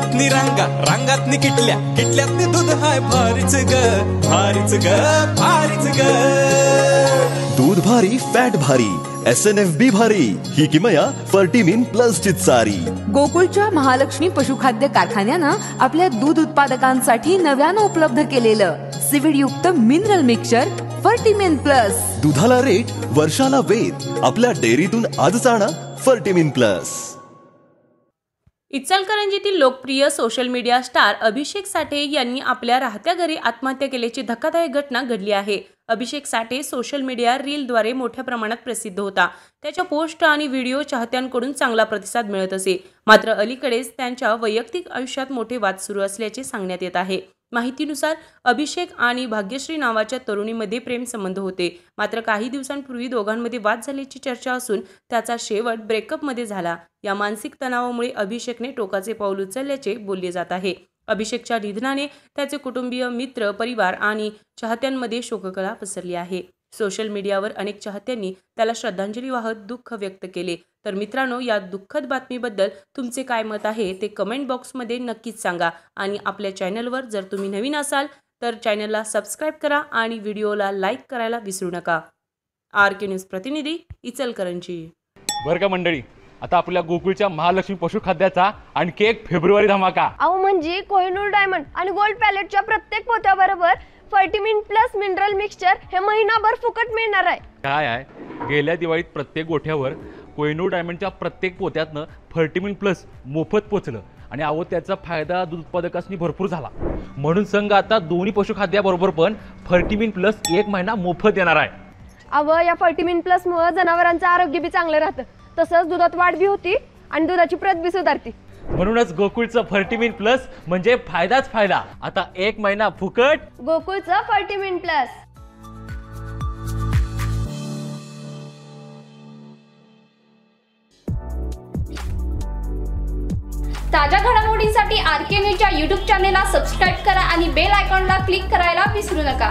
किटल्यातनी रांगा, रांगातनी किटल्या, किटल्यातनी दूध हाय भारीच ग, भारीच ग, भारीच ग. दूध भारी फॅट भारी SNFB भारी ही किमया फर्टिमिन प्लस ची चारी. गोकुळच्या महालक्ष्मी पशुखाद्य कारखान्यानं आपल्या दूध उत्पादकांसाठी नव्यानं उपलब्ध केलेलं सीविड युक्त मिनरल मिक्सचर फर्टिमिन प्लस. दुधाला रेट वर्षाला वेद. आपल्या डेअरीतून आजच आणा फर्टिमिन प्लस. इचलकरंजीतील लोकप्रिय सोशल मीडिया स्टार अभिषेक साठे यांनी आपल्या राहत्या घरी आत्महत्या केल्याची धक्कादायक घटना घडली आहे. अभिषेक साठे सोशल मीडिया रीलद्वारे मोठ्या प्रमाणात प्रसिद्ध होता. त्याच्या पोस्ट आणि व्हिडिओ चाहत्यांकडून चांगला प्रतिसाद मिळत असे. मात्र अलीकडेच त्यांच्या वैयक्तिक आयुष्यात मोठे वाद सुरू असल्याचे सांगण्यात येत आहे. माहितीनुसार अभिषेक आणि भाग्यश्री नावाच्या तरुणीमध्ये प्रेम संबंध होते. मात्र काही दिवसांपूर्वी दोघांमध्ये वाद झाल्याची चर्चा असून त्याचा शेवट ब्रेकअपमध्ये झाला. या मानसिक तणावामुळे अभिषेकने टोकाचे पाऊल उचलल्याचे बोलले जात आहे. अभिषेकच्या निधनाने त्याचे कुटुंबीय, मित्र, परिवार आणि चाहत्यांमध्ये शोककळा पसरली आहे. सोशल मीडियावर अनेक चाहत्यांनी त्याला श्रद्धांजली वाहत दुःख व्यक्त केले. तर मित्रांनो, या दुःखद बातमीबद्दल तुमचे काय मत आहे ते कमेंट बॉक्समध्ये नक्कीच सांगा. आणि आपल्या चॅनलवर जर तुम्ही नवीन असाल तर चॅनलला सबस्क्राईब करा आणि व्हिडिओला लाईक करायला विसरू नका. RK न्यूज प्रतिनिधी, इचलकरंजी. बरं का मंडळी, आता आपल्या गोकुळच्या महालक्ष्मी पशुखाद्याचा आणखी एक फेब्रुवारी धमाका. अहो म्हणजे कोहिनूर डायमंड आणि गोल्ड पॅलेटच्या प्रत्येक पोत्याबरोबर फर्टिमिन प्लस मिनरल मिक्सचर हे महिनाभर फुकट मिळणार आहे. काय आहे, गेल्या दिवाळीत प्रत्येक गोठ्यावर कोहिनूर डायमंडच्या प्रत्येक पोत्यातनं फर्टिमिन प्लस मोफत पोचलं आणि अहो त्याचा फायदा दूध उत्पादकांनी भरपूर झाला. म्हणून संघ आता दोन्ही पशुखाद्याबरोबर पण फर्टिमिन प्लस 1 महिना मोफत देणार आहे. अहो या फर्टिमिन प्लस मुळे जनावरांचं आरोग्य बी चांगलं राहतं, तसंच दुधात वाढ बी होती आणि दुधाची प्रत बी सुधारते. म्हणूनच गोकुळचं फर्टिमिन प्लस म्हणजे फायदाच फायदा. आता 1 महिना फुकट गोकुळचं फर्टिमिन प्लस. ताज्या घडामोडींसाठी RK न्यूजच्या YouTube चॅनेलला सबस्क्राईब करा आणि बेल आयकॉनला क्लिक करायला विसरू नका.